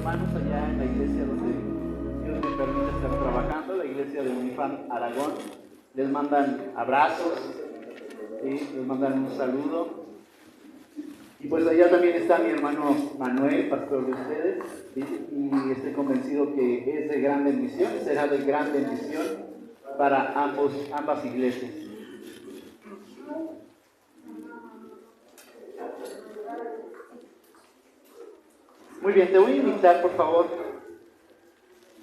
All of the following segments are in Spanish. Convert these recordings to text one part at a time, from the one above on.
hermanos allá en la iglesia donde Dios me permite estar trabajando, la iglesia de Unifam Aragón. Les mandan abrazos, ¿sí? Les mandan un saludo. Y pues allá también está mi hermano Manuel, pastor de ustedes, ¿sí? Y estoy convencido que es de gran bendición, será de gran bendición para ambas iglesias. Muy bien, te voy a invitar por favor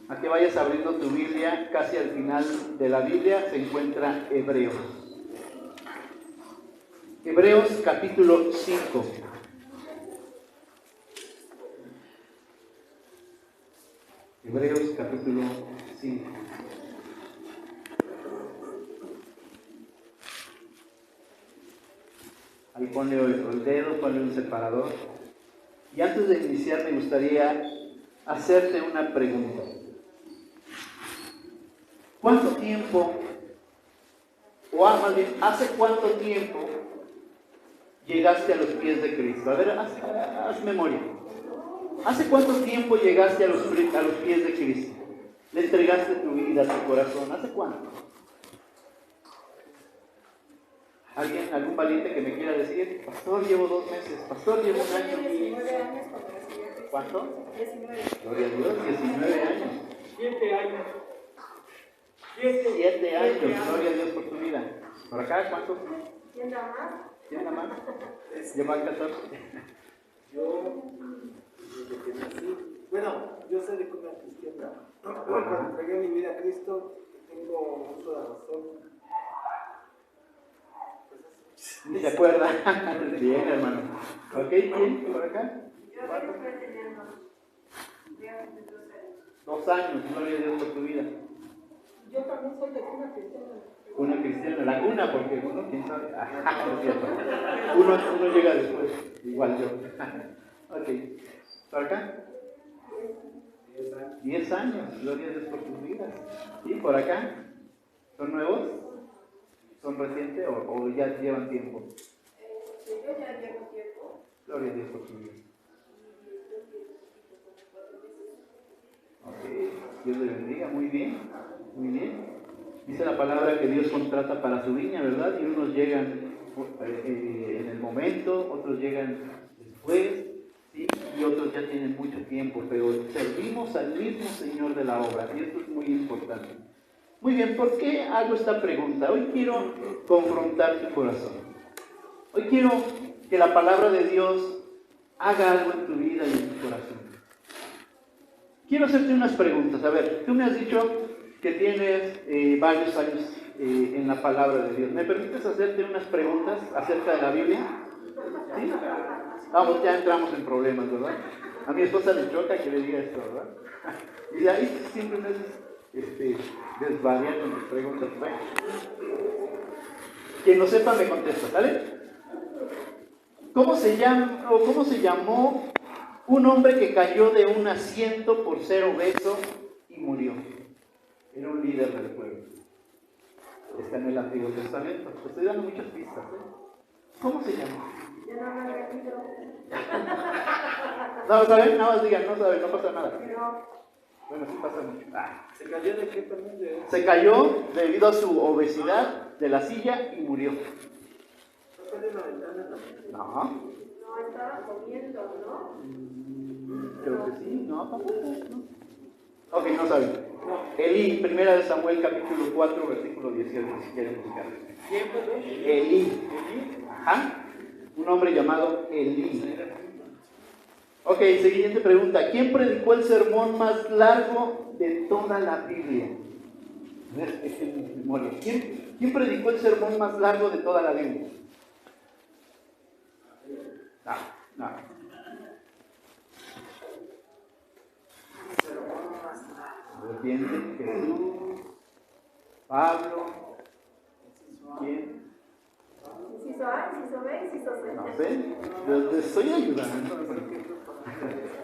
a que vayas abriendo tu Biblia. Casi al final de la Biblia se encuentra Hebreos. Hebreos capítulo 5. Hebreos capítulo 5. Ahí ponle el dedo, ponle un separador. Y antes de iniciar me gustaría hacerte una pregunta. ¿Cuánto tiempo, o más bien, hace cuánto tiempo llegaste a los pies de Cristo? A ver, haz memoria. ¿Hace cuánto tiempo llegaste a los pies de Cristo? ¿Le entregaste tu vida, tu corazón? ¿Hace cuánto? ¿Alguien, algún valiente que me quiera decir? Pastor, llevo 2 meses. Pastor, llevo 1 año. 19 años. ¿Cuánto? 19. Gloria a Dios, 19 años. 7 años. 7 años, gloria a Dios por tu vida. ¿Por acá cuántos? ¿Quién da más? ¿Quién da más? Llevan 14. Yo, desde que nací, yo soy de cuna cristiana. Cuando entregué mi vida a Cristo, tengo uso de razón. Ni se acuerda. Bien, hermano. ¿Ok? ¿Quién? ¿Por acá? Yo estoy teniendo 2 años, gloria a Dios por tu vida. Yo también soy de cuna cristiana. Una cristiana, la cuna, porque uno, quién sabe. No es cierto. Uno llega después, igual yo. Ok. ¿Por acá? 10 años, gloria a Dios por tus vidas. ¿Y por acá? ¿Son nuevos? ¿Son recientes o ya llevan tiempo? Yo ya llevo tiempo. Gloria a Dios por tu vida. Ok, Dios le bendiga, muy bien, muy bien. Dice la palabra que Dios contrata para su viña, ¿verdad? Y unos llegan en el momento, otros llegan después, ¿sí? Y otros ya tienen mucho tiempo, pero servimos al mismo Señor de la obra, y esto es muy importante. Muy bien, ¿por qué hago esta pregunta? Hoy quiero confrontar tu corazón. Hoy quiero que la palabra de Dios haga algo en tu vida y en tu corazón. Quiero hacerte unas preguntas. A ver, tú me has dicho que tienes varios años en la palabra de Dios. ¿Me permites hacerte unas preguntas acerca de la Biblia? ¿Sí? Vamos, ya entramos en problemas, ¿verdad? A mi esposa le choca que le diga esto, ¿verdad? Y de ahí siempre me haces desvariar con tus preguntas. Bueno, quien lo sepa me contesta, ¿vale? ¿Cómo se llamó un hombre que cayó de un asiento por ser obeso y murió? Era un líder del pueblo. Está en el Antiguo Testamento. Te estoy dando muchas pistas, ¿eh? ¿Cómo se llamó? Yo no me repito. No, ¿saben? Nada más digan, no saben, no pasa nada. Pero Bueno, sí pasa mucho. ¿Se cayó de qué también? Se cayó debido a su obesidad de la silla y murió. ¿No fue de una ventana? No. no estaba comiendo, ¿no? Creo que sí, no, tampoco. No. Ok, no saben. Elí, primera de Samuel, capítulo 4, versículo 18, si quieren buscar. ¿Quién fue? Elí. Ajá. Un hombre llamado Elí. Ok, siguiente pregunta. ¿Quién predicó el sermón más largo de toda la Biblia? ¿Quién predicó el sermón más largo de toda la Biblia? No. ¿Quién? Jesús, Pablo, ¿quién? ¿Inciso A, inciso B, inciso C? No sé, les estoy ayudando.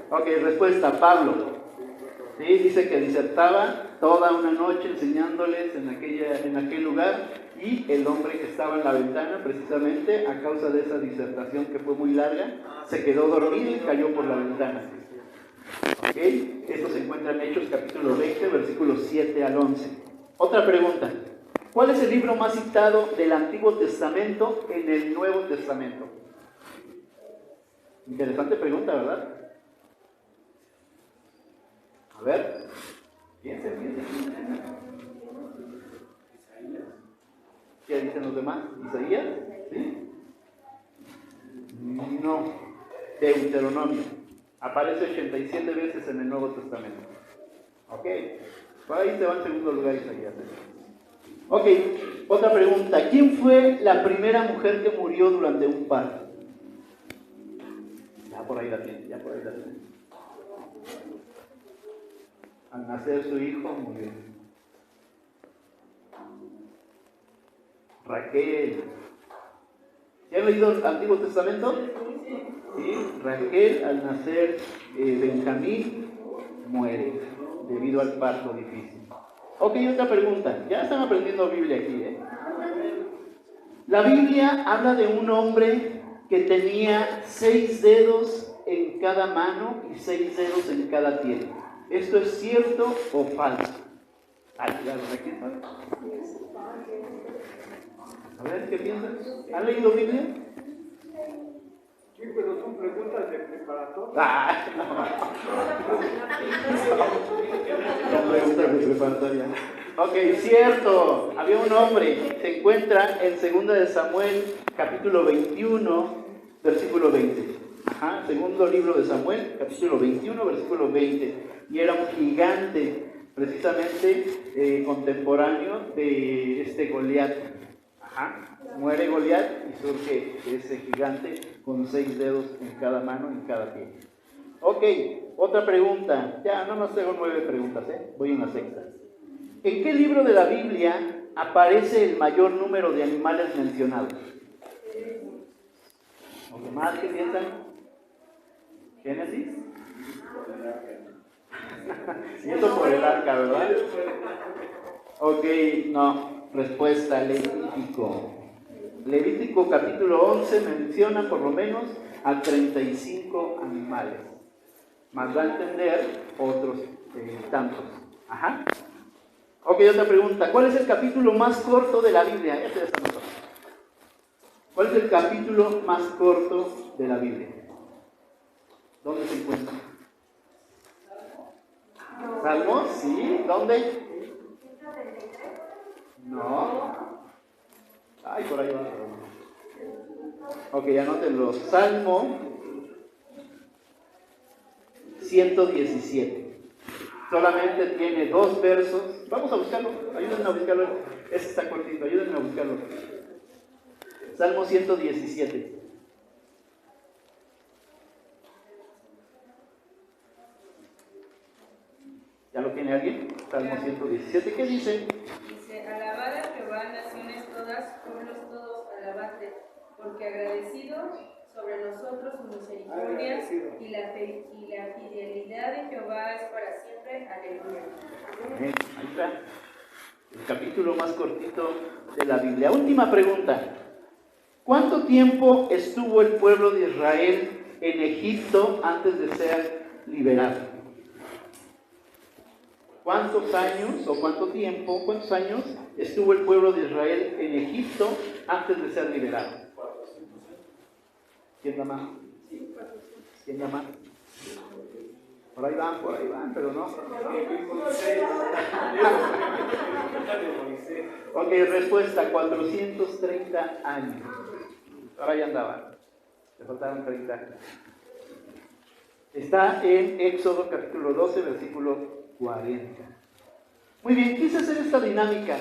Ok, respuesta, Pablo. Sí, dice que disertaba toda una noche enseñándoles en aquel lugar, y el hombre que estaba en la ventana, precisamente a causa de esa disertación que fue muy larga, se quedó dormido y cayó por la ventana. ¿Ok? Esto se encuentra en Hechos capítulo 20, versículos 7 al 11. Otra pregunta. ¿Cuál es el libro más citado del Antiguo Testamento en el Nuevo Testamento? Interesante pregunta, ¿verdad? A ver, piensen. ¿Qué dicen los demás? ¿Isaías? ¿Sí? No. Deuteronomio. Aparece 87 veces en el Nuevo Testamento. Ok. Por ahí se va en segundo lugar Isaías. Ok. Otra pregunta. ¿Quién fue la primera mujer que murió durante un parto? Ya por ahí la tiene. Al nacer su hijo murió. Raquel. ¿Ya han leído el Antiguo Testamento? Sí. Raquel, al nacer Benjamín, muere debido al parto difícil. Ok, otra pregunta. Ya están aprendiendo Biblia aquí, ¿eh? La Biblia habla de un hombre que tenía 6 dedos en cada mano y 6 dedos en cada pie. ¿Esto es cierto o falso? A ver, ¿qué piensan? ¿Han leído Biblia? Sí, pero son preguntas de preparatoria. Son preguntas de preparatoria. Ok, cierto. Había un hombre, se encuentra en 2 de Samuel, capítulo 21, versículo 20. Segundo libro de Samuel, capítulo 21, versículo 20. Y era un gigante, precisamente contemporáneo de este Goliat. Muere Goliat y surge ese gigante con 6 dedos en cada mano y en cada pie. Ok, otra pregunta. Ya, no más tengo 9 preguntas, voy en la sexta. ¿En qué libro de la Biblia aparece el mayor número de animales mencionados? ¿Los demás qué piensan? ¿Génesis? Y eso por el arca, ¿verdad? Ok, no. Respuesta, Levítico. Levítico capítulo 11 menciona por lo menos a 35 animales. Más da a entender otros tantos. Ok, otra pregunta. ¿Cuál es el capítulo más corto de la Biblia? Este está mejor. ¿Cuál es el capítulo más corto de la Biblia? ¿Dónde se encuentra? ¿Salmos? Sí. ¿Dónde? No. Ay, por ahí va. Ok, anótenlo. Salmo 117. Solamente tiene 2 versos. Vamos a buscarlo. Ayúdenme a buscarlo. Ese está cortito. Ayúdenme a buscarlo. Salmo 117. ¿Ya lo tiene alguien? Salmo 117. ¿Qué dice? Dice, alabad a Jehová, naciones todas, pueblos todos, alabadle, porque agradecido sobre nosotros su misericordia y la fidelidad de Jehová es para siempre. Aleluya. Ahí está. El capítulo más cortito de la Biblia. Última pregunta. ¿Cuánto tiempo estuvo el pueblo de Israel en Egipto antes de ser liberado? ¿Cuántos años o cuántos años estuvo el pueblo de Israel en Egipto antes de ser liberado? ¿Quién da más? ¿Quién da más? Por ahí van, pero no. Ok, respuesta, 430 años. Ahora ya andaban. Le faltaron 30 años. Está en Éxodo capítulo 12, versículo 40. Muy bien, quise hacer esta dinámica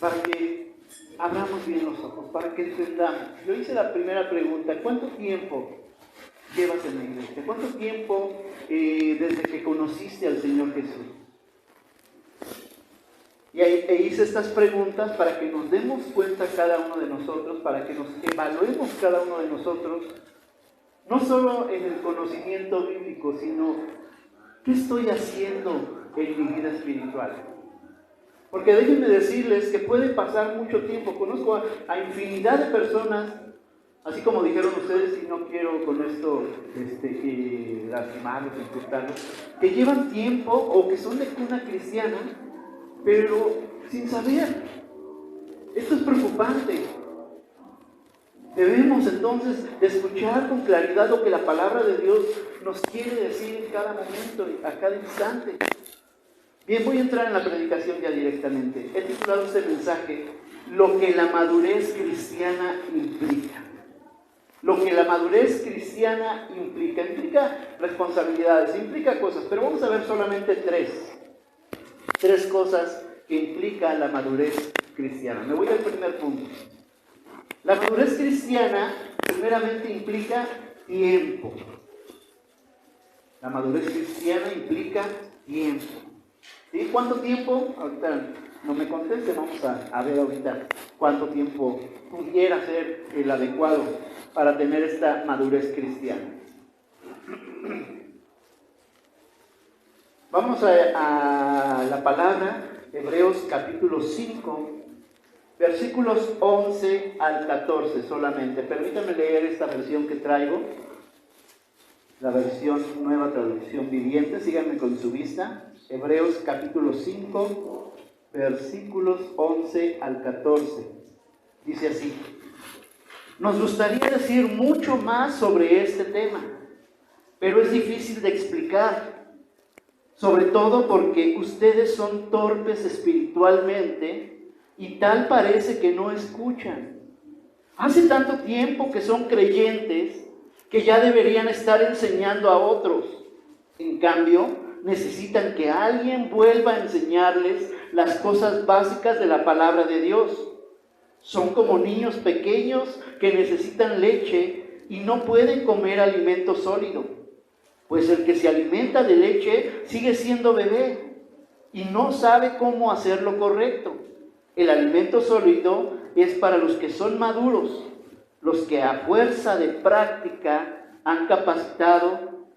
para que abramos bien los ojos, para que entendamos. Yo hice la primera pregunta: ¿cuánto tiempo llevas en la iglesia? ¿Cuánto tiempo desde que conociste al Señor Jesús? Y hice estas preguntas para que nos demos cuenta cada uno de nosotros, para que nos evaluemos cada uno de nosotros, no solo en el conocimiento bíblico, sino ¿qué estoy haciendo en mi vida espiritual? Porque déjenme decirles que puede pasar mucho tiempo. Conozco a infinidad de personas Así como dijeron ustedes, y no quiero con esto lastimarlos, insultarlos, que llevan tiempo o que son de cuna cristiana, pero sin saber. Esto es preocupante. Debemos entonces de escuchar con claridad lo que la palabra de Dios nos quiere decir en cada momento, a cada instante. Bien, voy a entrar en la predicación ya directamente. He titulado este mensaje, lo que la madurez cristiana implica. Lo que la madurez cristiana implica. Implica responsabilidades, implica cosas, pero vamos a ver solamente tres cosas que implica la madurez cristiana. Me voy al primer punto. La madurez cristiana primeramente implica tiempo. La madurez cristiana implica tiempo. ¿Sí? ¿Cuánto tiempo? Ahorita no me conteste, vamos a ver ahorita cuánto tiempo pudiera ser el adecuado para tener esta madurez cristiana. Vamos a la palabra, Hebreos capítulo 5, versículos 11 al 14 solamente. Permítanme leer esta versión que traigo, la versión Nueva Traducción Viviente. Síganme con su vista. Hebreos capítulo 5, versículos 11 al 14. Dice así: nos gustaría decir mucho más sobre este tema, pero es difícil de explicar, sobre todo porque ustedes son torpes espiritualmente y tal parece que no escuchan. Hace tanto tiempo que son creyentes que ya deberían estar enseñando a otros. En cambio, necesitan que alguien vuelva a enseñarles las cosas básicas de la palabra de Dios. Son como niños pequeños que necesitan leche y no pueden comer alimento sólido, pues el que se alimenta de leche sigue siendo bebé y no sabe cómo hacer lo correcto. El alimento sólido es para los que son maduros, los que a fuerza de práctica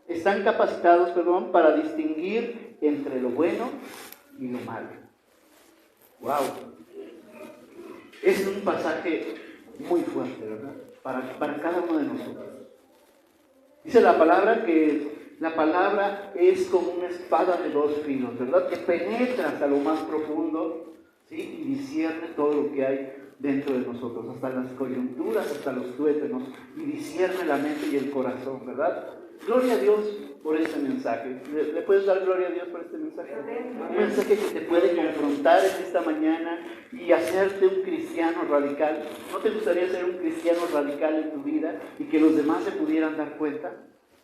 están capacitados para distinguir entre lo bueno y lo malo. ¡Wow! Es un pasaje muy fuerte, ¿verdad? Para cada uno de nosotros. Dice la palabra que la palabra es como una espada de dos filos, ¿verdad? Que penetra hasta lo más profundo, ¿sí? Y discierne todo lo que hay dentro de nosotros, hasta las coyunturas, hasta los tuétanos, y discierne la mente y el corazón, ¿verdad? Gloria a Dios por este mensaje. ¿Le puedes dar gloria a Dios por este mensaje? Un mensaje que te puede confrontar en esta mañana y hacerte un cristiano radical. ¿No te gustaría ser un cristiano radical en tu vida y que los demás se pudieran dar cuenta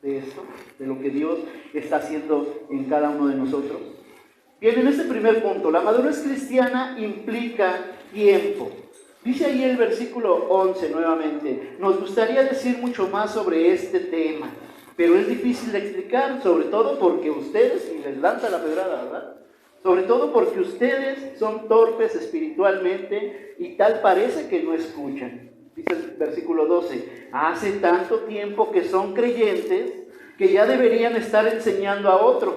de esto, de lo que Dios está haciendo en cada uno de nosotros? Bien, en este primer punto, la madurez cristiana implica tiempo. Dice ahí el versículo 11 nuevamente: nos gustaría decir mucho más sobre este tema, pero es difícil de explicar, sobre todo porque ustedes, y les lanza la pedrada, ¿verdad? Sobre todo porque ustedes son torpes espiritualmente y tal parece que no escuchan. Dice el versículo 12: hace tanto tiempo que son creyentes que ya deberían estar enseñando a otros.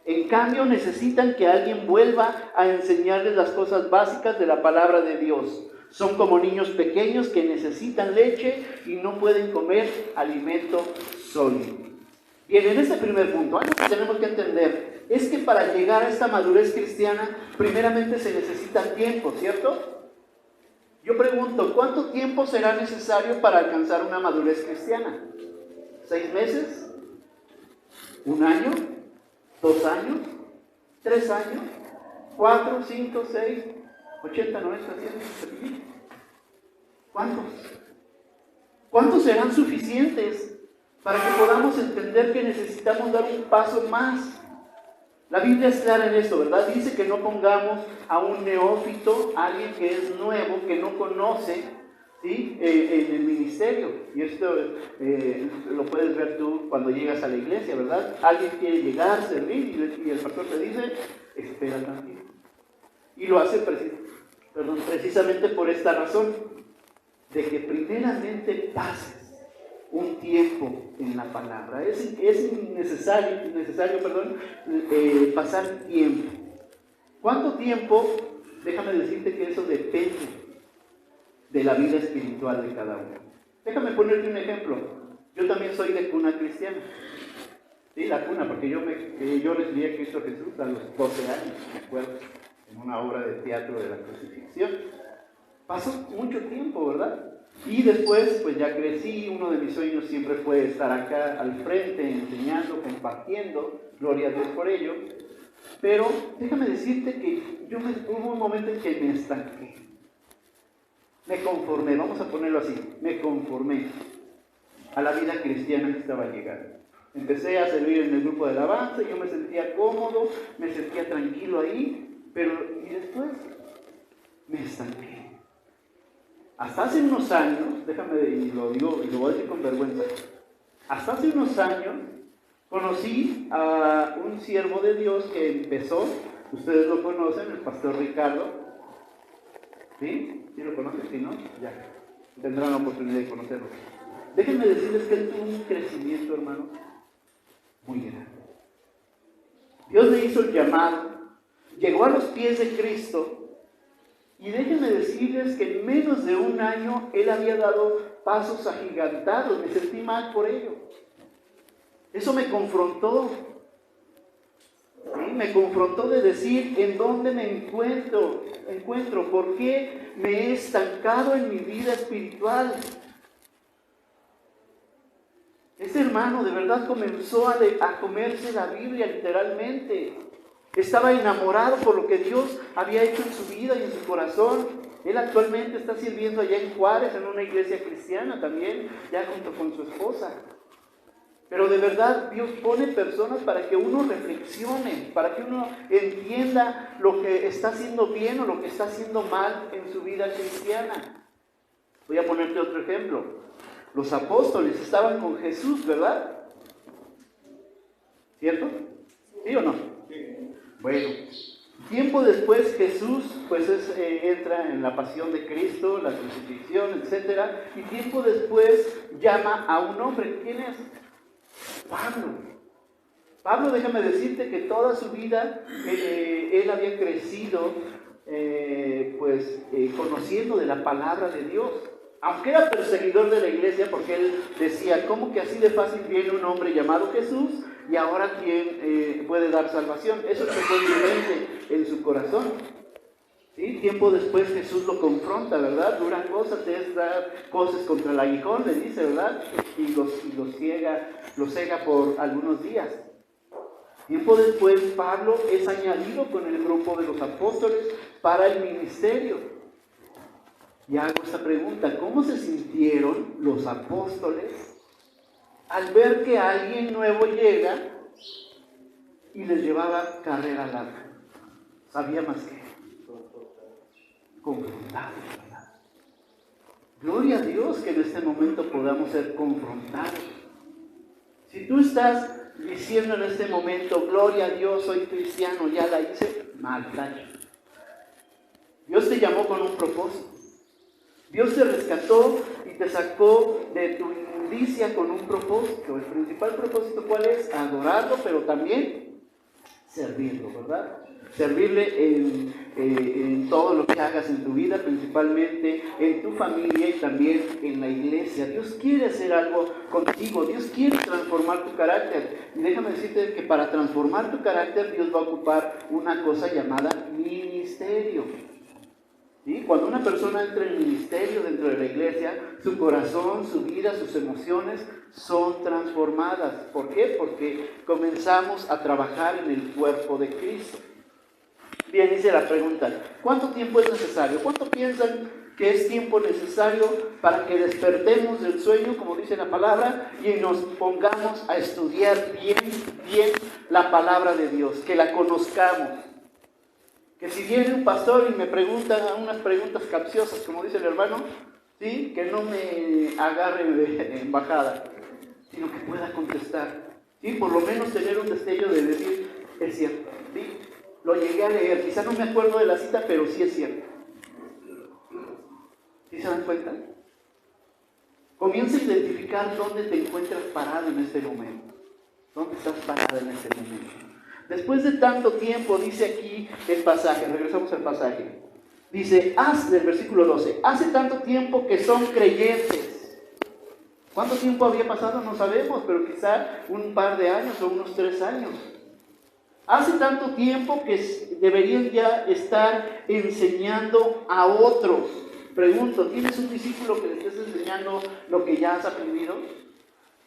En cambio, necesitan que alguien vuelva a enseñarles las cosas básicas de la palabra de Dios. Son como niños pequeños que necesitan leche y no pueden comer alimento sólido. Bien, en este primer punto, algo que tenemos que entender es que para llegar a esta madurez cristiana, primeramente se necesita tiempo, ¿cierto? Yo pregunto, ¿cuánto tiempo será necesario para alcanzar una madurez cristiana? ¿6 meses? ¿1 año? ¿2 años? ¿3 años? ¿4, 5, 6, 80, 90, 100? ¿Cuántos? ¿Cuántos serán suficientes para que podamos entender que necesitamos dar un paso más? La Biblia es clara en esto, ¿verdad? Dice que no pongamos a un neófito, a alguien que es nuevo, que no conoce, ¿sí? En el ministerio. Y esto lo puedes ver tú cuando llegas a la iglesia, ¿verdad? Alguien quiere llegar, servir, y el pastor te dice: espera tantito. Y lo hace precisamente por esta razón, de que primeramente pases un tiempo en la palabra. Es necesario pasar tiempo. ¿Cuánto tiempo? Déjame decirte que eso depende de la vida espiritual de cada uno. Déjame ponerte un ejemplo. Yo también soy de cuna cristiana. Sí, la cuna, porque yo recibí a Cristo Jesús a los 12 años, me acuerdo, en una obra de teatro de la crucifixión. Pasó mucho tiempo, ¿verdad? Y después, pues ya crecí, uno de mis sueños siempre fue estar acá al frente, enseñando, compartiendo, gloria a Dios por ello. Pero déjame decirte que hubo un momento en que me estanqué. Me conformé, vamos a ponerlo así, me conformé a la vida cristiana que estaba llegando. Empecé a servir en el grupo de alabanza, yo me sentía cómodo, me sentía tranquilo ahí, y después me estanqué. Hasta hace unos años, déjame, y lo digo, y lo voy a decir con vergüenza, hasta hace unos años conocí a un siervo de Dios que empezó, ustedes lo conocen, el pastor Ricardo. ¿Sí? ¿Sí lo conocen? ¿Sí, no? Ya, tendrán la oportunidad de conocerlo. Déjenme decirles que él tuvo un crecimiento, hermano, muy grande. Dios le hizo el llamado, llegó a los pies de Cristo, y déjenme decirles que en menos de un año él había dado pasos agigantados. Me sentí mal por ello. Eso me confrontó. ¿Sí? Me confrontó de decir en dónde me encuentro, por qué me he estancado en mi vida espiritual. Ese hermano de verdad comenzó a comerse la Biblia literalmente. Estaba enamorado por lo que Dios había hecho en su vida y en su corazón. Él actualmente está sirviendo allá en Juárez, en una iglesia cristiana también, ya junto con su esposa. Pero de verdad Dios pone personas para que uno reflexione, para que uno entienda lo que está haciendo bien o lo que está haciendo mal en su vida cristiana. Voy a ponerte otro ejemplo. Los apóstoles estaban con Jesús, ¿verdad? ¿Cierto? ¿Sí o no? Sí. Bueno, tiempo después Jesús pues entra en la pasión de Cristo, la crucifixión, etc. Y tiempo después llama a un hombre. ¿Quién es? Pablo. Pablo, déjame decirte que toda su vida él había crecido conociendo de la palabra de Dios. Aunque era perseguidor de la iglesia, porque él decía, ¿cómo que así de fácil viene un hombre llamado Jesús y ahora quién puede dar salvación? Eso fue evidente en su corazón. ¿Sí? Tiempo después Jesús lo confronta, ¿verdad? Dura cosa, te da cosas contra el aguijón, le dice, ¿verdad? Y los ciega por algunos días. Tiempo después Pablo es añadido con el grupo de los apóstoles para el ministerio. Y hago esta pregunta, ¿cómo se sintieron los apóstoles al ver que alguien nuevo llega y les llevaba carrera larga? Sabía más que confrontados, ¿verdad? Gloria a Dios que en este momento podamos ser confrontados. Si tú estás diciendo en este momento, gloria a Dios, soy cristiano, ya la hice, mal, tacho. Dios te llamó con un propósito. Dios te rescató y te sacó de tu inmundicia con un propósito. El principal propósito, ¿cuál es? Adorarlo, pero también servirlo, ¿verdad? Servirle en todo lo que hagas en tu vida, principalmente en tu familia y también en la iglesia. Dios quiere hacer algo contigo, Dios quiere transformar tu carácter. Y déjame decirte que para transformar tu carácter, Dios va a ocupar una cosa llamada ministerio. ¿Sí? Cuando una persona entra en el ministerio dentro de la iglesia, su corazón, su vida, sus emociones son transformadas. ¿Por qué? Porque comenzamos a trabajar en el cuerpo de Cristo. Bien, dice la pregunta, ¿cuánto tiempo es necesario? ¿Cuánto piensan que es tiempo necesario para que despertemos del sueño, como dice la palabra, y nos pongamos a estudiar bien la palabra de Dios, que la conozcamos? Que si viene un pastor y me pregunta unas preguntas capciosas, como dice el hermano, ¿sí? Que no me agarre de embajada, sino que pueda contestar. ¿Sí? Por lo menos tener un destello de decir, es cierto. ¿Sí? Lo llegué a leer, quizá no me acuerdo de la cita, pero sí es cierto. ¿Sí se dan cuenta? Comienza a identificar dónde te encuentras parado en este momento. ¿Dónde estás parado en este momento? Después de tanto tiempo, dice aquí el pasaje, regresamos al pasaje. Dice, del versículo 12, hace tanto tiempo que son creyentes. ¿Cuánto tiempo había pasado? No sabemos, pero quizá un par de años o unos 3 años. Hace tanto tiempo que deberían ya estar enseñando a otros. Pregunto, ¿tienes un discípulo que le estés enseñando lo que ya has aprendido?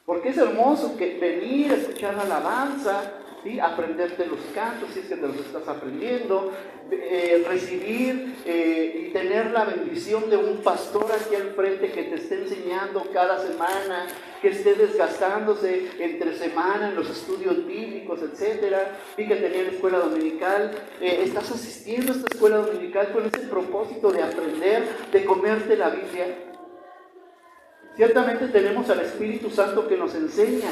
Porque es hermoso venir a escuchar la alabanza, ¿sí? Aprenderte los cantos, si es que te los estás aprendiendo, recibir y tener la bendición de un pastor aquí al frente que te esté enseñando cada semana, que esté desgastándose entre semana en los estudios bíblicos, etcétera. Vi que tenía la escuela dominical. Estás asistiendo a esta escuela dominical con ese propósito de aprender, de comerte la Biblia. Ciertamente tenemos al Espíritu Santo que nos enseña,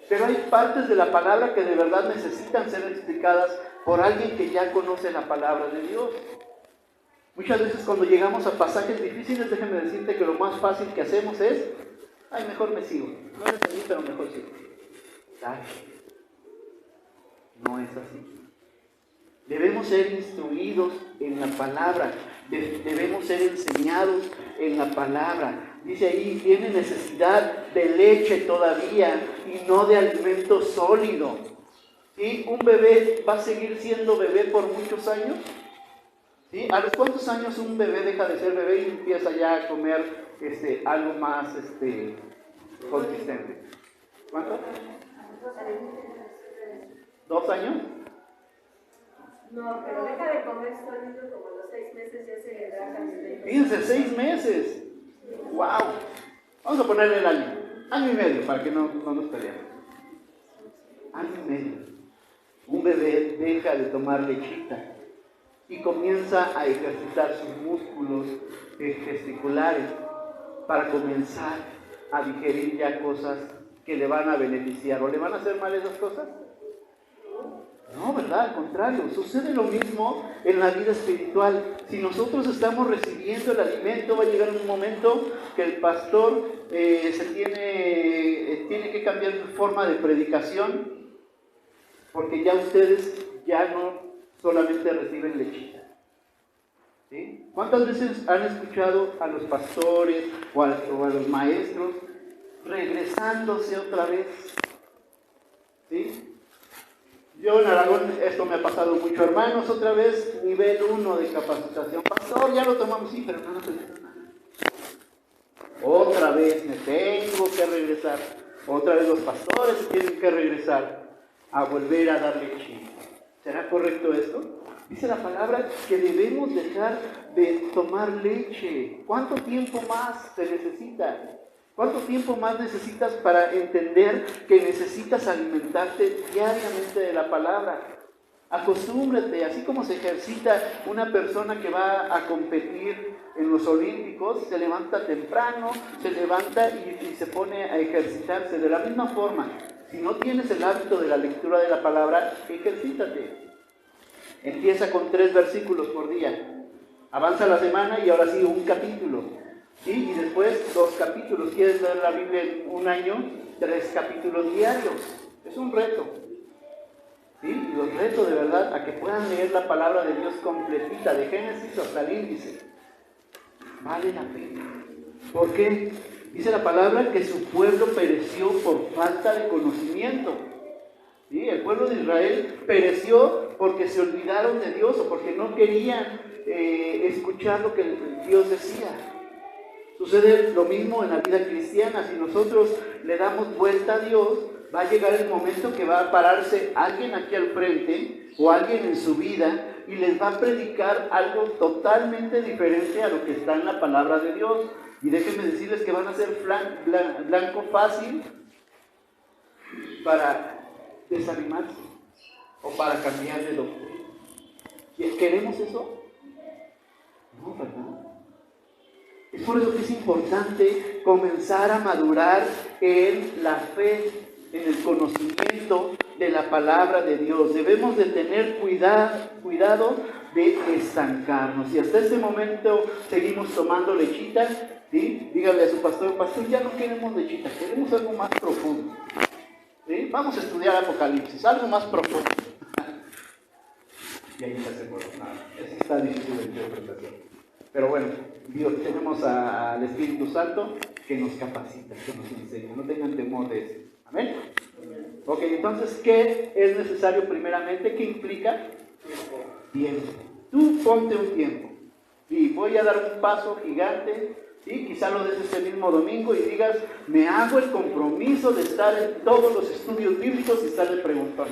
pero hay partes de la palabra que de verdad necesitan ser explicadas por alguien que ya conoce la palabra de Dios. Muchas veces cuando llegamos a pasajes difíciles, déjame decirte que lo más fácil que hacemos es, ay, mejor me sigo. No eres a mí, pero mejor sigo. Ay, no es así. Debemos ser instruidos en la palabra, debemos ser enseñados en la palabra. Dice ahí, tiene necesidad de leche todavía y no de alimento sólido. ¿Sí? ¿Un bebé va a seguir siendo bebé por muchos años? ¿Sí? ¿A los cuántos años un bebé deja de ser bebé y empieza ya a comer algo más consistente? ¿Cuánto? 2 años. No, pero deja de comer sólido como los 6 meses ya se le da casi. Fíjense, 6 meses. ¡Wow! Vamos a ponerle el año. Año y medio para que no nos peleemos. Año y medio. Un bebé deja de tomar lechita y comienza a ejercitar sus músculos gesticulares para comenzar a digerir ya cosas que le van a beneficiar. ¿O le van a hacer mal esas cosas? No, ¿verdad? Al contrario, sucede lo mismo en la vida espiritual. Si nosotros estamos recibiendo el alimento, va a llegar un momento que el pastor tiene que cambiar su forma de predicación, porque ya ustedes ya no solamente reciben lechita. ¿Sí? ¿Cuántas veces han escuchado a los pastores o a los maestros regresándose otra vez? ¿Sí? Yo en Aragón, esto me ha pasado mucho, hermanos, otra vez, nivel 1 de capacitación. Pastor, ya lo tomamos, sí, pero no nos ayuda nada. Otra vez me tengo que regresar. Otra vez los pastores tienen que regresar a volver a dar lechita. ¿Será correcto esto? Dice la palabra que debemos dejar de tomar leche. ¿Cuánto tiempo más se necesita? ¿Cuánto tiempo más necesitas para entender que necesitas alimentarte diariamente de la palabra? Acostúmbrate, así como se ejercita una persona que va a competir en los olímpicos, se levanta temprano, se levanta y se pone a ejercitarse. De la misma forma, si no tienes el hábito de la lectura de la palabra, ejercítate. Empieza con 3 versículos por día. Avanza la semana y ahora sí un capítulo. ¿Sí? Y después 2 capítulos. ¿Quieres leer la Biblia en un año? 3 capítulos diarios. Es un reto. ¿Sí? Los reto de verdad a que puedan leer la palabra de Dios completita, de Génesis hasta el índice. Vale la pena. ¿Por qué? Dice la palabra que su pueblo pereció por falta de conocimiento. ¿Sí? El pueblo de Israel pereció porque se olvidaron de Dios o porque no querían escuchar lo que Dios decía. Sucede lo mismo en la vida cristiana. Si nosotros le damos vuelta a Dios, va a llegar el momento que va a pararse alguien aquí al frente o alguien en su vida y les va a predicar algo totalmente diferente a lo que está en la palabra de Dios. Y déjenme decirles que van a ser blanco fácil para desanimarse o para cambiar de doctrina. ¿Queremos eso? No, ¿verdad? Es por eso que es importante comenzar a madurar en la fe, en el conocimiento de la palabra de Dios. Debemos de tener cuidado de estancarnos. Si hasta este momento seguimos tomando lechita, ¿sí? Dígale a su pastor, ya no queremos lechita, queremos algo más profundo. ¿Sí? Vamos a estudiar Apocalipsis, algo más profundo. Y ahí se hace por nada. Eso está difícil de interpretación. Pero bueno, Dios, tenemos al Espíritu Santo que nos capacita, que nos enseña. No tengan temor de eso. ¿Amén? Ok, entonces, ¿qué es necesario primeramente? ¿Qué implica? Tiempo. Tú ponte un tiempo. Y voy a dar un paso gigante, ¿sí? Quizá lo des este mismo domingo y digas, me hago el compromiso de estar en todos los estudios bíblicos y estar de preguntón.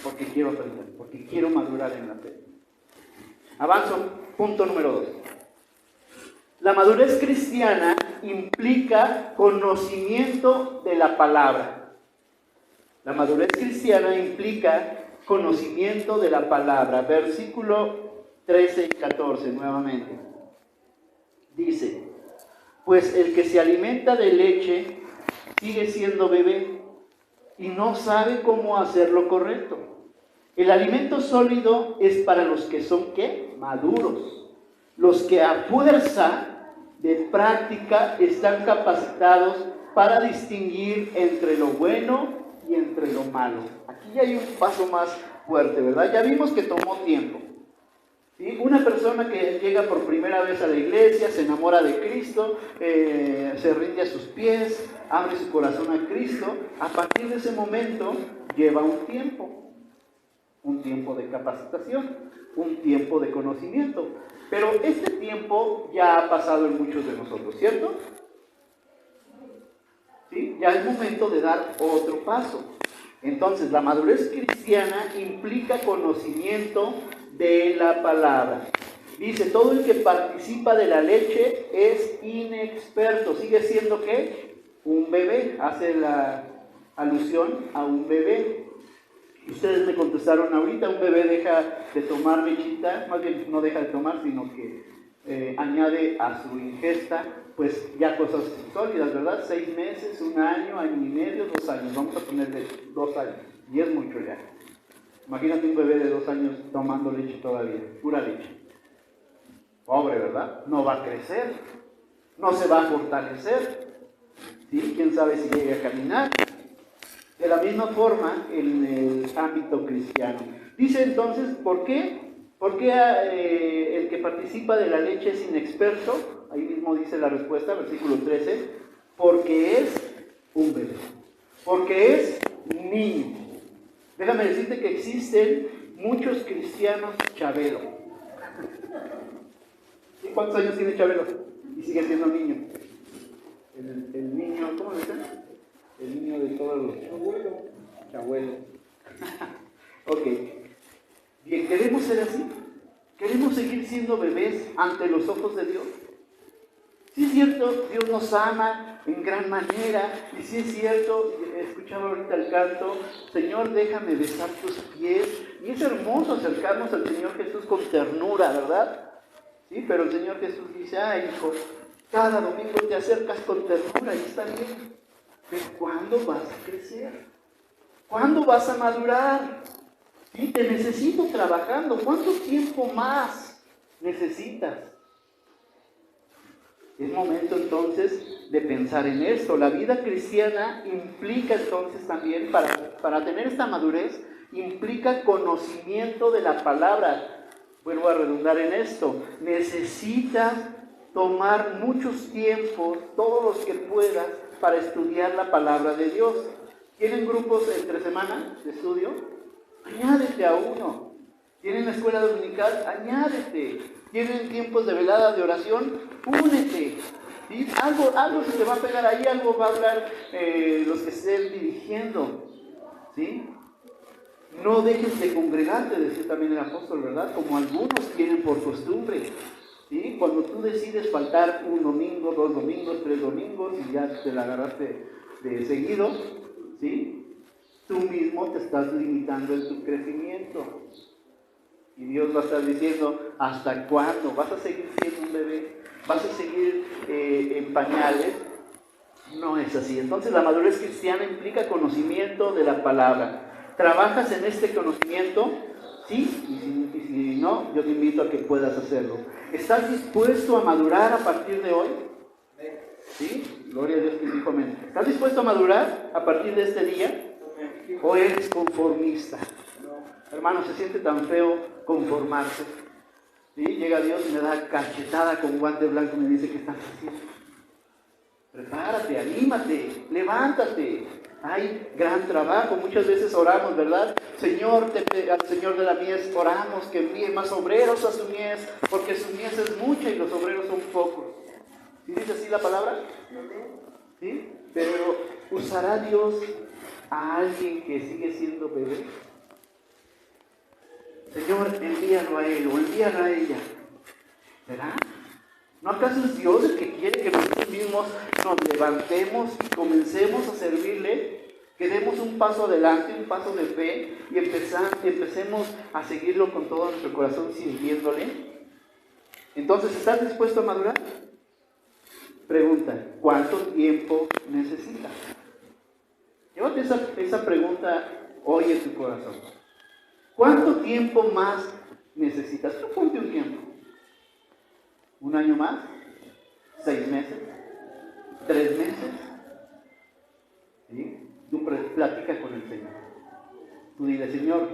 Porque quiero aprender, porque quiero madurar en la fe. Avanzo, punto número 2. La madurez cristiana implica conocimiento de la palabra. La madurez cristiana implica conocimiento de la palabra. Versículo 13 y 14 nuevamente. Dice, pues el que se alimenta de leche sigue siendo bebé y no sabe cómo hacer lo correcto. El alimento sólido es para los que son, ¿qué? Maduros. Los que a fuerza de práctica están capacitados para distinguir entre lo bueno y entre lo malo. Aquí ya hay un paso más fuerte, ¿verdad? Ya vimos que tomó tiempo. ¿Sí? Una persona que llega por primera vez a la iglesia, se enamora de Cristo, se rinde a sus pies, abre su corazón a Cristo, a partir de ese momento lleva un tiempo de capacitación, un tiempo de conocimiento. Pero este tiempo ya ha pasado en muchos de nosotros, ¿cierto? ¿Sí? Ya es momento de dar otro paso. Entonces, la madurez cristiana implica conocimiento de la palabra. Dice, todo el que participa de la leche es inexperto. ¿Sigue siendo qué? Un bebé. Hace la alusión a un bebé. Ustedes me contestaron ahorita, un bebé deja de tomar lechita, más bien no deja de tomar, sino que añade a su ingesta, pues ya cosas sólidas, ¿verdad? 6 meses, 1 año, año y medio, 2 años, vamos a ponerle 2 años, y es mucho ya. Imagínate un bebé de 2 años tomando leche todavía, pura leche. Pobre, ¿verdad? No va a crecer, no se va a fortalecer, ¿sí? ¿Quién sabe si llegue a caminar? De la misma forma en el ámbito cristiano. Dice entonces, ¿por qué? ¿Por qué el que participa de la leche es inexperto? Ahí mismo dice la respuesta, versículo 13. Porque es un bebé. Porque es niño. Déjame decirte que existen muchos cristianos Chabelo. ¿Y cuántos años tiene Chabelo? Y sigue siendo niño. El niño, ¿cómo le dicen? El niño de todos los chabuelos. Ok. Bien, ¿queremos ser así? ¿Queremos seguir siendo bebés ante los ojos de Dios? Sí es cierto, Dios nos ama en gran manera. Y sí es cierto, escuchaba ahorita el canto, Señor, déjame besar tus pies. Y es hermoso acercarnos al Señor Jesús con ternura, ¿verdad? Sí, pero el Señor Jesús dice, hijo, cada domingo te acercas con ternura y está bien. Pero ¿cuándo vas a crecer? ¿Cuándo vas a madurar? Sí, te necesito trabajando. ¿Cuánto tiempo más necesitas? Es momento entonces de pensar en esto. La vida cristiana implica entonces también, para tener esta madurez, implica conocimiento de la palabra. Vuelvo a redundar en esto. Necesitas tomar muchos tiempos, todos los que puedas, para estudiar la palabra de Dios. ¿Tienen grupos entre semana de estudio? Añádete a uno. ¿Tienen escuela dominical? Añádete. ¿Tienen tiempos de velada de oración? Únete. ¿Sí? Algo se te va a pegar ahí, algo va a hablar los que estén dirigiendo. ¿Sí? No dejes de congregarte, decía también el apóstol, ¿verdad? Como algunos tienen por costumbre. ¿Sí? Cuando tú decides faltar 1 domingo, 2 domingos, 3 domingos y ya te la agarraste de seguido, ¿sí? Tú mismo te estás limitando en tu crecimiento. Y Dios va a estar diciendo, ¿hasta cuándo? ¿Vas a seguir siendo un bebé? ¿Vas a seguir en pañales? No es así. Entonces la madurez cristiana implica conocimiento de la palabra. ¿Trabajas en este conocimiento? Sí, y si no, yo te invito a que puedas hacerlo. ¿Estás dispuesto a madurar a partir de hoy? ¿Sí? Gloria a Dios que dijo amén. ¿Estás dispuesto a madurar a partir de este día? ¿O eres conformista? Hermano, se siente tan feo conformarse. ¿Sí? Llega Dios y me da cachetada con guante blanco y me dice, ¿qué estás haciendo? Prepárate, anímate, levántate. Hay gran trabajo. Muchas veces oramos, ¿verdad? Señor, al Señor de la mies, oramos que envíe más obreros a su mies, porque su mies es mucha y los obreros son pocos. ¿Sí dice así la palabra? ¿Sí? Pero ¿usará Dios a alguien que sigue siendo bebé? Señor, envíalo a él o envíalo a ella. ¿Será? ¿No acaso es Dios el que quiere que nosotros mismos nos levantemos y comencemos a servirle? Que demos un paso adelante, un paso de fe y empecemos a seguirlo con todo nuestro corazón sirviéndole. Entonces, ¿estás dispuesto a madurar? Pregunta, ¿cuánto tiempo necesitas? Llévate esa pregunta hoy en tu corazón. ¿Cuánto tiempo más necesitas? Tú ponte un tiempo. ¿1 año más? ¿6 meses? ¿3 meses? ¿Sí? Tú platica con el Señor. Tú dile, Señor,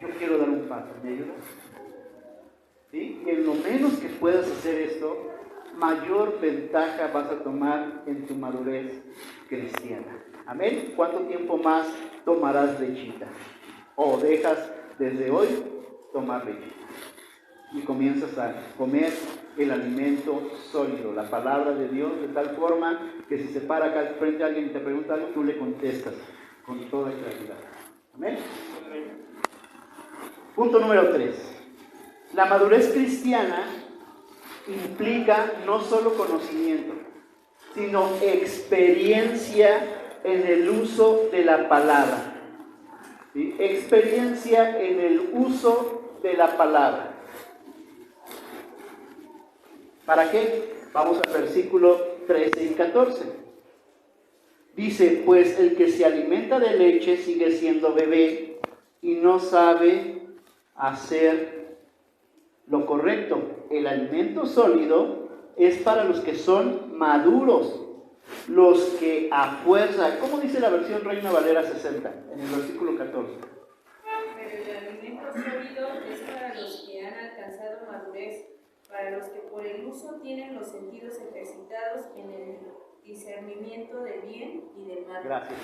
yo quiero dar un paso, ¿me ayudas? ¿Sí? Y en lo menos que puedas hacer esto, mayor ventaja vas a tomar en tu madurez cristiana. Amén. ¿Cuánto tiempo más tomarás lechita? O dejas desde hoy tomar lechita y comienzas a comer el alimento sólido, la palabra de Dios, de tal forma que si se para acá frente a alguien y te pregunta algo, tú le contestas con toda claridad. Amén. Punto número 3. La madurez cristiana implica no solo conocimiento, sino experiencia en el uso de la palabra. ¿Sí? Experiencia en el uso de la palabra. ¿Para qué? Vamos al versículo 13 y 14. Dice, pues el que se alimenta de leche sigue siendo bebé y no sabe hacer lo correcto. El alimento sólido es para los que son maduros, los que a fuerza, ¿cómo dice la versión Reina Valera 60? En el versículo 14. Pero el alimento sólido es para los que han alcanzado madurez, para los que por el uso tienen los sentidos ejercitados en el discernimiento del bien y del mal. Gracias.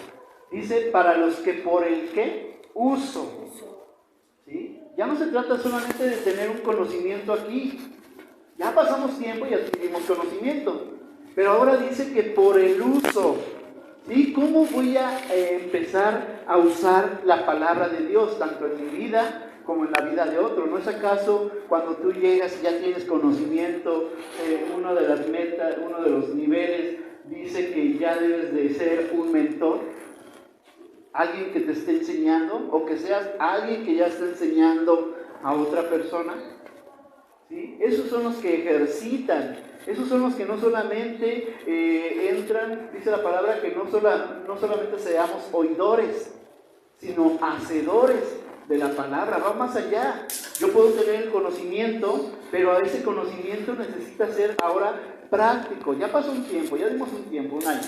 Dice, para los que por el ¿qué? Uso. ¿Sí? Ya no se trata solamente de tener un conocimiento aquí. Ya pasamos tiempo y adquirimos conocimiento. Pero ahora dice que por el uso. ¿Sí? ¿Cómo voy a empezar a usar la palabra de Dios, tanto en mi vida como en la vida de otro? ¿No es acaso cuando tú llegas y ya tienes conocimiento, una de las metas, uno de los niveles, dice que ya debes de ser un mentor? Alguien que te esté enseñando, o que seas alguien que ya está enseñando a otra persona. ¿Sí? Esos son los que ejercitan, esos son los que no solamente entran, dice la palabra, que no solamente seamos oidores, sino hacedores de la palabra. Va más allá. Yo puedo tener el conocimiento, pero a ese conocimiento necesita ser ahora práctico. Ya pasó un tiempo, ya dimos un tiempo, 1 año.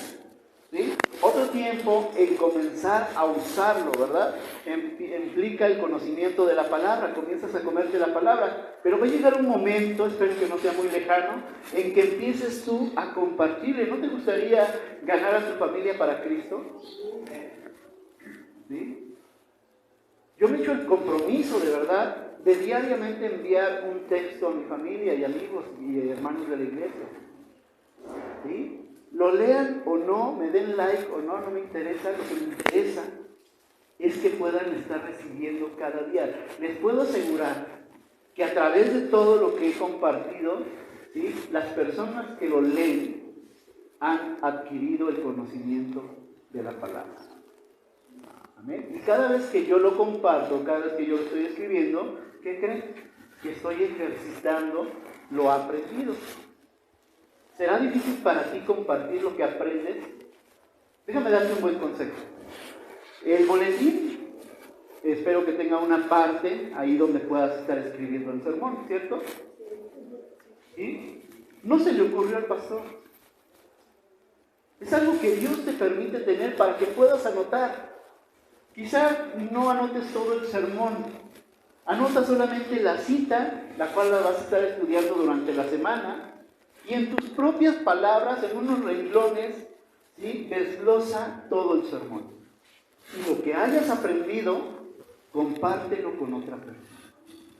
¿Sí? Otro tiempo en comenzar a usarlo, ¿verdad? Implica el conocimiento de la palabra, comienzas a comerte la palabra, pero va a llegar un momento, espero que no sea muy lejano, en que empieces tú a compartirle. ¿No te gustaría ganar a tu familia para Cristo? ¿Sí? Yo me he hecho el compromiso, de verdad, de diariamente enviar un texto a mi familia y amigos y hermanos de la iglesia. ¿Sí? Lo lean o no, me den like o no, no me interesa. Lo que me interesa es que puedan estar recibiendo cada día. Les puedo asegurar que a través de todo lo que he compartido, ¿sí?, las personas que lo leen han adquirido el conocimiento de la palabra. Amén. Y cada vez que yo lo comparto, cada vez que yo lo estoy escribiendo, ¿qué creen? Que estoy ejercitando lo aprendido. ¿Será difícil para ti compartir lo que aprendes? Déjame darte un buen consejo. El boletín, espero que tenga una parte ahí donde puedas estar escribiendo el sermón, ¿cierto? ¿Sí? No se le ocurrió al pastor. Es algo que Dios te permite tener para que puedas anotar. Quizá no anotes todo el sermón. Anota solamente la cita, la cual la vas a estar estudiando durante la semana. Y en tus propias palabras, en unos renglones, ¿sí?, desglosa todo el sermón. Y lo que hayas aprendido, compártelo con otra persona.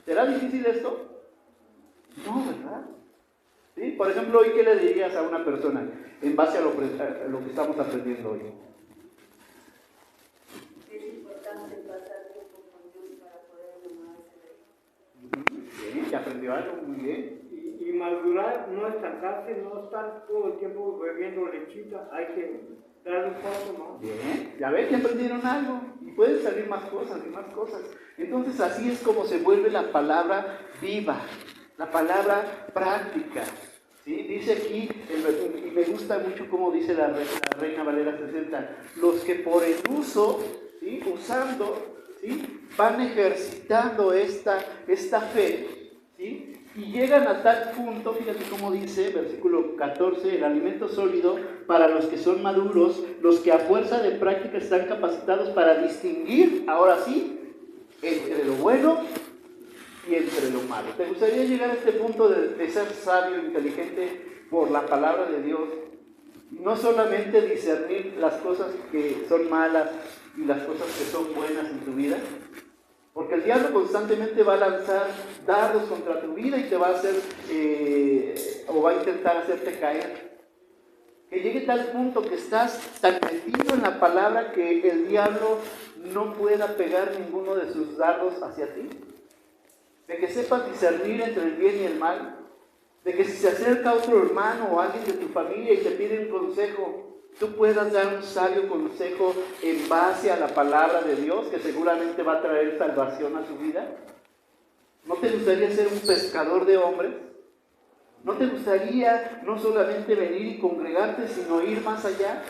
¿Será difícil esto? No, ¿verdad? ¿Sí? Por ejemplo, hoy, ¿qué le dirías a una persona en base a lo que estamos aprendiendo hoy? Es importante pasar tiempo con Dios para poder amar a ese Bien, ya aprendió algo, muy bien. Y madurar no es estancarse, no estar todo el tiempo bebiendo lechita, hay que darle un paso, ¿no? Bien, ya ves que aprendieron algo y pueden salir más cosas y más cosas. Entonces así es como se vuelve la palabra viva, la palabra práctica. ¿Sí? Dice aquí, y me gusta mucho cómo dice la Reina Valera 60, los que por el uso, ¿sí?, usando, ¿sí?, van ejercitando esta fe, ¿sí?, y llegan a tal punto, fíjate cómo dice, versículo 14, el alimento sólido para los que son maduros, los que a fuerza de práctica están capacitados para distinguir, ahora sí, entre lo bueno y entre lo malo. ¿Te gustaría llegar a este punto de ser sabio, inteligente por la palabra de Dios? No solamente discernir las cosas que son malas y las cosas que son buenas en tu vida, porque el diablo constantemente va a lanzar dardos contra tu vida y te va a hacer, o va a intentar hacerte caer. Que llegue tal punto que estás tan metido en la palabra que el diablo no pueda pegar ninguno de sus dardos hacia ti. De que sepas discernir entre el bien y el mal. De que si se acerca otro hermano o alguien de tu familia y te pide un consejo, tú puedas dar un sabio consejo en base a la palabra de Dios, que seguramente va a traer salvación a tu vida. ¿No te gustaría ser un pescador de hombres? ¿No te gustaría no solamente venir y congregarte, sino ir más allá?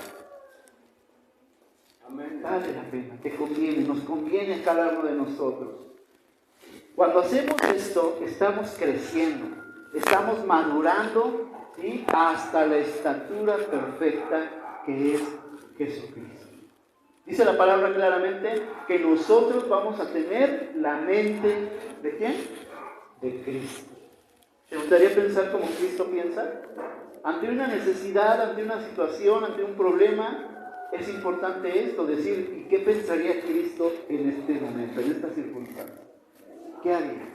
Amén. Vale la pena, te conviene, nos conviene a cada uno de nosotros. Cuando hacemos esto, estamos creciendo, estamos madurando, ¿sí?, hasta la estatura perfecta que es Jesucristo. Dice la palabra claramente que nosotros vamos a tener la mente ¿de quién? De Cristo. ¿Te gustaría pensar como Cristo piensa? Ante una necesidad, ante una situación, ante un problema, es importante esto, decir, ¿y qué pensaría Cristo en este momento, en esta circunstancia? ¿Qué haría?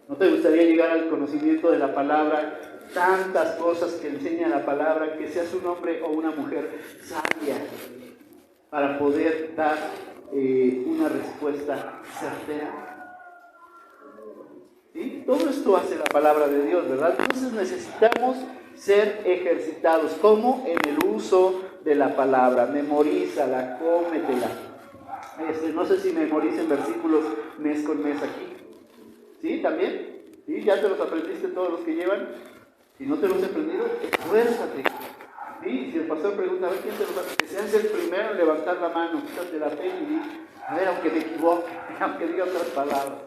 ¿No te gustaría llegar al conocimiento de la palabra? Tantas cosas que enseña la palabra, que seas un hombre o una mujer sabia para poder dar una respuesta certera. ¿Sí? Todo esto hace la palabra de Dios, ¿verdad? Entonces necesitamos ser ejercitados. ¿Cómo? En el uso de la palabra. Memorízala, cómetela. No sé si memoricen versículos mes con mes aquí. ¿Sí? ¿También? ¿Sí? ¿Ya te los aprendiste todos los que llevan? Si no te los he aprendido, esfuérzate. ¿Sí? Si el pastor pregunta, a ver quién te los ha, que seas el primero en levantar la mano, quítate la pena y di, a ver, aunque me equivoque, aunque diga otras palabras.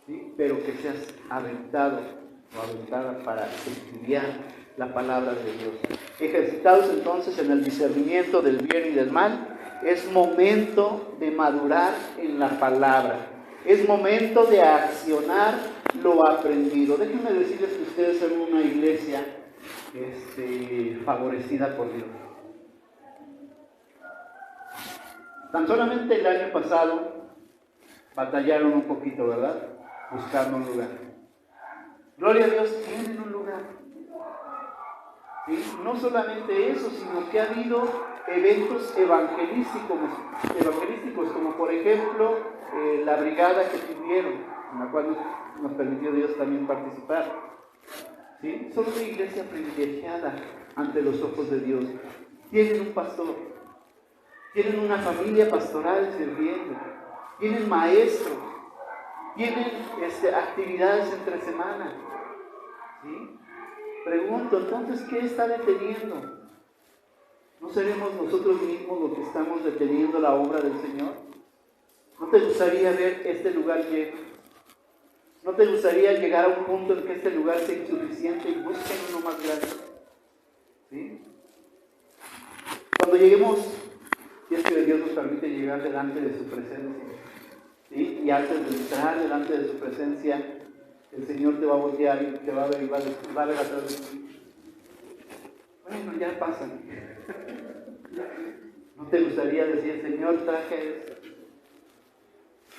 ¿Sí? Pero que seas aventado o aventada para estudiar la palabra de Dios. Ejercitados entonces en el discernimiento del bien y del mal, es momento de madurar en la palabra. Es momento de accionar lo aprendido. Déjenme decirles que ustedes son una iglesia favorecida por Dios. Tan solamente el año pasado batallaron un poquito, ¿verdad? Buscando un lugar. Gloria a Dios, tienen un lugar. ¿Sí? No solamente eso, sino que ha habido eventos evangelísticos como por ejemplo la brigada que tuvieron, en la cual nos permitió Dios también participar. ¿Sí? Son una iglesia privilegiada ante los ojos de Dios. Tienen un pastor, tienen una familia pastoral sirviendo, tienen maestros, tienen actividades entre semana. ¿Sí? Pregunto, entonces, ¿qué está deteniendo? ¿No seremos nosotros mismos los que estamos deteniendo la obra del Señor? ¿No te gustaría ver este lugar lleno? ¿No te gustaría llegar a un punto en que este lugar sea insuficiente y busquen uno más grande? ¿Sí? Cuando lleguemos, si es que Dios nos permite llegar delante de su presencia, ¿sí?, y antes de entrar delante de su presencia, el Señor te va a voltear y te va a ver y va a ver atrás de ti. Bueno, ya pasa. ¿No te gustaría decir, Señor, traje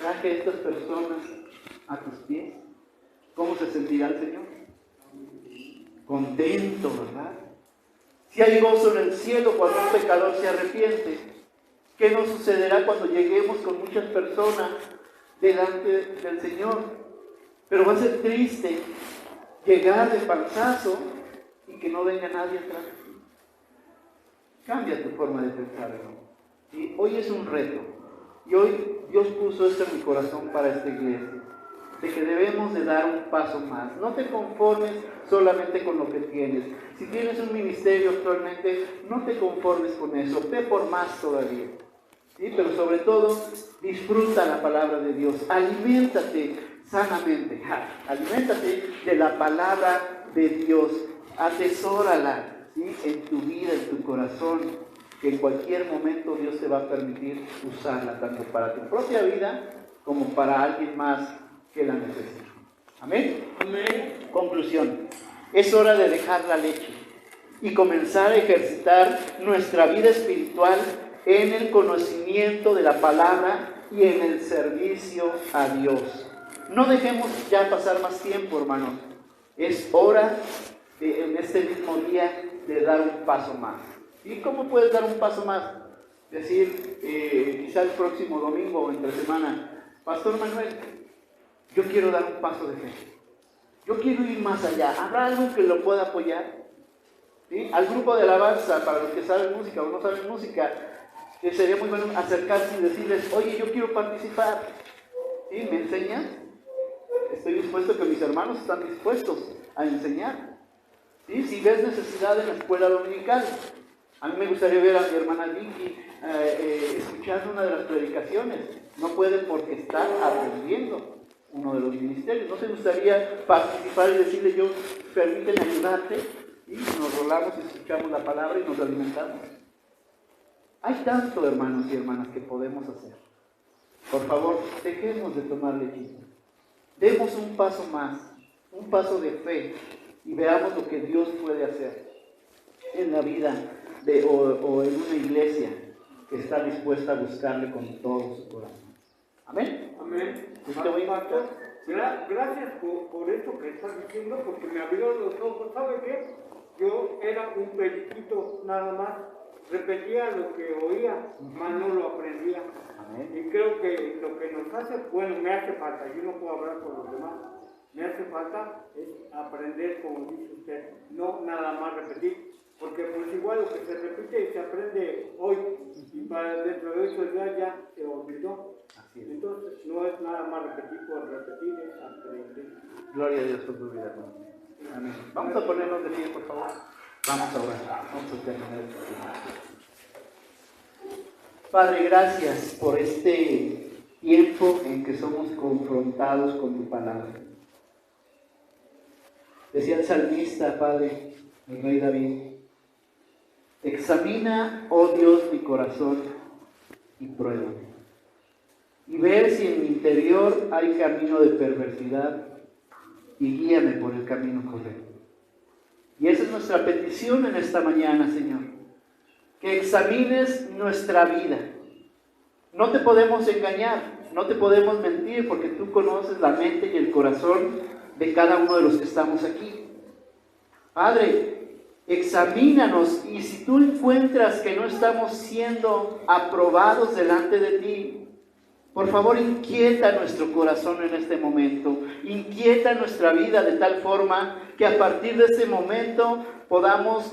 a estas personas a tus pies? ¿Cómo se sentirá el Señor? Contento, ¿verdad? Si hay gozo en el cielo cuando un pecador se arrepiente, ¿qué nos sucederá cuando lleguemos con muchas personas delante del Señor? Pero va a ser triste llegar de panzazo y que no venga nadie atrás de ti. Cambia tu forma de pensar, hermano. ¿Sí? Hoy es un reto. Y hoy Dios puso esto en mi corazón para esta iglesia. De que debemos de dar un paso más. No te conformes solamente con lo que tienes. Si tienes un ministerio actualmente, no te conformes con eso. Ve por más todavía. ¿Sí? Pero sobre todo, disfruta la palabra de Dios. Aliméntate sanamente. Aliméntate de la palabra de Dios. Atesórala, ¿sí? En tu vida, en tu corazón. Que en cualquier momento Dios te va a permitir usarla, tanto para tu propia vida como para alguien más que la necesita. ¿Amén? Amén. Conclusión. Es hora de dejar la leche y comenzar a ejercitar nuestra vida espiritual en el conocimiento de la palabra y en el servicio a Dios. No dejemos ya pasar más tiempo, hermanos. Es hora en este mismo día de dar un paso más. ¿Y cómo puedes dar un paso más? Decir, quizá el próximo domingo o entre semana, Pastor Manuel, yo quiero dar un paso de fe. Yo quiero ir más allá. ¿Habrá algo que lo pueda apoyar? ¿Sí? Al grupo de alabanza, para los que saben música o no saben música, que sería muy bueno acercarse y decirles, oye, yo quiero participar. ¿Sí? ¿Me enseñas? Estoy dispuesto, que mis hermanos están dispuestos a enseñar. ¿Sí? Si ves necesidad en la escuela dominical, a mí me gustaría ver a mi hermana Vicky escuchando una de las predicaciones. No pueden porque están atendiendo uno de los ministerios. ¿No te gustaría participar y decirle, yo, permíteme ayudarte? Y nos rolamos y escuchamos la palabra y nos alimentamos. Hay tanto, hermanos y hermanas, que podemos hacer. Por favor, dejemos de tomar lechita. Demos un paso más, un paso de fe, y veamos lo que Dios puede hacer en la vida o en una iglesia que está dispuesta a buscarle con todo su corazón. ¿Amén? Amén. ¿Usted va a impactar? Gracias por esto que estás diciendo, porque me abrió los ojos. ¿Sabe qué? Yo era un periquito nada más. Repetía lo que oía, más no lo aprendía. Amén. Y creo que lo que nos hace, bueno, me hace falta, yo no puedo hablar por los demás, me hace falta es aprender, como dice usted, no nada más repetir. Porque pues igual lo que se repite y se aprende hoy, y para dentro de 8 días ya se olvidó. Así es. Entonces no es nada más repetir por repetir, es aprender. Gloria a Dios por tu vida, hermano. Amén. Vamos a ponernos de pie, por favor. Vamos a orar. Vamos a terminar este tiempo. Padre, gracias por este tiempo en que somos confrontados con tu palabra. Decía el salmista, Padre, el rey David, examina, oh Dios, mi corazón y pruébame, y ver si en mi interior hay camino de perversidad y guíame por el camino correcto. Y esa es nuestra petición en esta mañana, Señor, que examines nuestra vida. No te podemos engañar, no te podemos mentir, porque tú conoces la mente y el corazón de cada uno de los que estamos aquí. Padre, examínanos, y si tú encuentras que no estamos siendo aprobados delante de ti, por favor, inquieta nuestro corazón en este momento, inquieta nuestra vida de tal forma que a partir de este momento podamos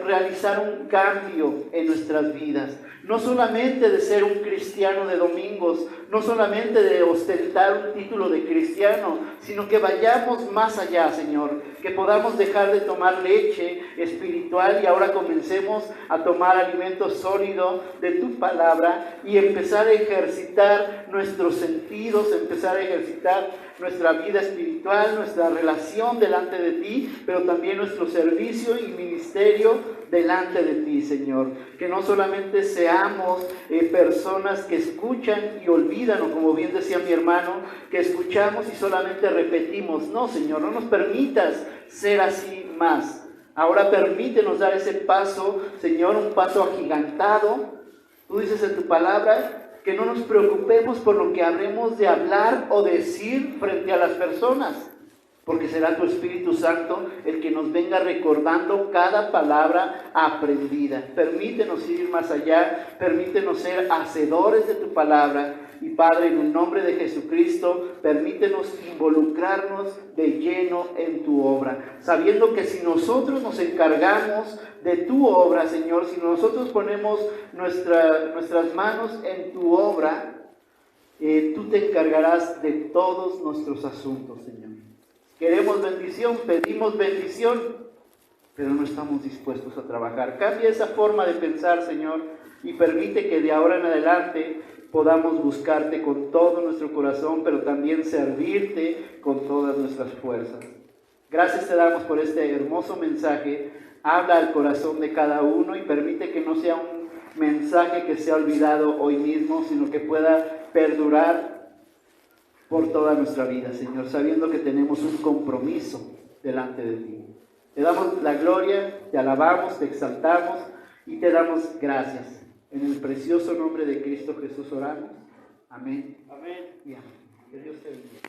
realizar un cambio en nuestras vidas. No solamente de ser un cristiano de domingos, no solamente de ostentar un título de cristiano, sino que vayamos más allá, Señor, que podamos dejar de tomar leche espiritual y ahora comencemos a tomar alimento sólido de tu palabra y empezar a ejercitar nuestros sentidos, empezar a ejercitar nuestra vida espiritual, nuestra relación delante de ti, pero también nuestro servicio y ministerio delante de ti, Señor. Que no solamente seamos personas que escuchan y olvidan, o como bien decía mi hermano, que escuchamos y solamente repetimos. No, Señor, no nos permitas ser así más. Ahora permítenos dar ese paso, Señor, un paso agigantado. Tú dices en tu palabra que no nos preocupemos por lo que habremos de hablar o decir frente a las personas, porque será tu Espíritu Santo el que nos venga recordando cada palabra aprendida. Permítenos ir más allá, permítenos ser hacedores de tu palabra. Y Padre, en el nombre de Jesucristo, permítenos involucrarnos de lleno en tu obra, sabiendo que si nosotros nos encargamos de tu obra, Señor, si nosotros ponemos nuestras manos en tu obra, tú te encargarás de todos nuestros asuntos, Señor. Queremos bendición, pedimos bendición, pero no estamos dispuestos a trabajar. Cambia esa forma de pensar, Señor, y permite que de ahora en adelante podamos buscarte con todo nuestro corazón, pero también servirte con todas nuestras fuerzas. Gracias te damos por este hermoso mensaje. Habla al corazón de cada uno y permite que no sea un mensaje que sea olvidado hoy mismo, sino que pueda perdurar por toda nuestra vida, Señor, sabiendo que tenemos un compromiso delante de ti. Te damos la gloria, te alabamos, te exaltamos y te damos gracias. En el precioso nombre de Cristo Jesús oramos. Amén. Amén. Y amén. Que Dios te bendiga.